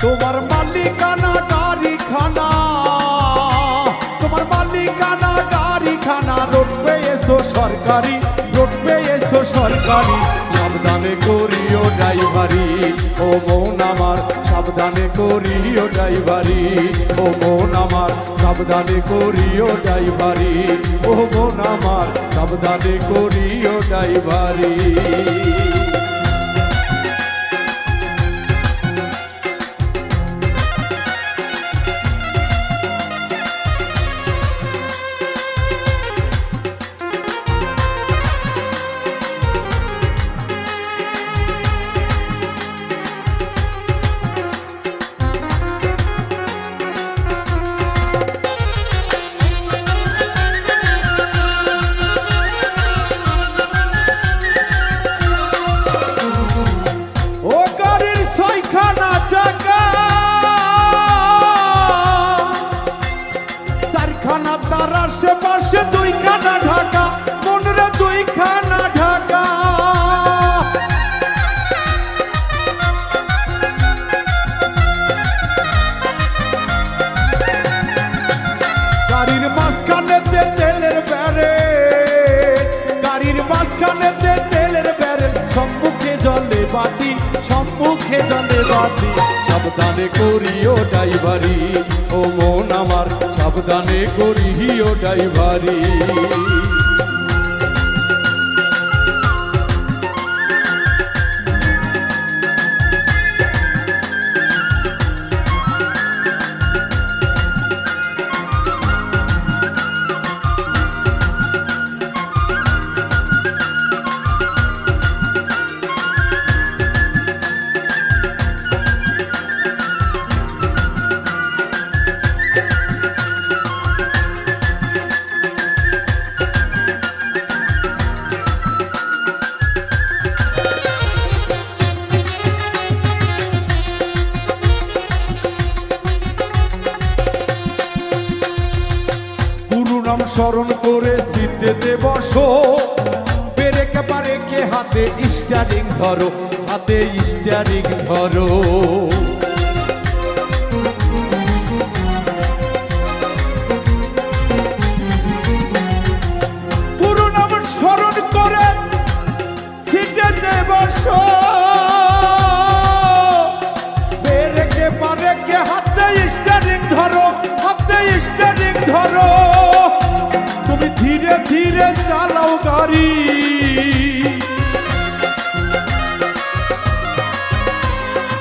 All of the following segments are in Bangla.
তোমার মালিকানা গাড়িখানা, তোমার মালিকানা গাড়িখানা, রোড পেয়েছো সরকারি, রোড পেয়েছো সরকারি। সাবধানে করিও ড্রাইভারি, ও মন আমার সাবধানে করিও ড্রাইভারি, ও মন আমার সাবধানে করিও ড্রাইভারি, ও মন আমার সাবধানে করিও ড্রাইভারি। তার আশেপাশে দুইখানা ঢাকা, মনরে দুইখানা ঢাকা। গাড়ির মাঝখানেতে তেলের ব্যারেল, গাড়ির মাঝখানেতে তেলের ব্যারেল, সম্মুখে জলে বাতি, সম্মুখে জলে বাতি। সাবধানে করিও ড্রাইভারি, ও মন আমার সাবধানে করিও ড্রাইভারি। নাম স্মরণ করে সিটেতে বসো, ব্রেক বারেকে হাতে স্টিয়ারিং ধরো, হাতে স্টিয়ারিং ধরো। পুরো নাম স্মরণ করে সিটেতে বসো, ব্রেক বারেকে হাতে স্টিয়ারিং ধরো, হাতে স্টিয়ারিং ধরো। তুমি ধীরে ধীরে চালাও গাড়ি,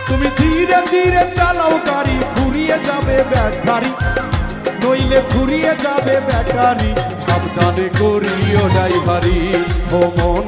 তুমি ধীরে ধীরে চালাও গাড়ি, ফুরিয়ে যাবে ব্যাটারি, নইলে ফুরিয়ে যাবে ব্যাটারি। সাবধানে করিও ড্রাইভারি, ও মন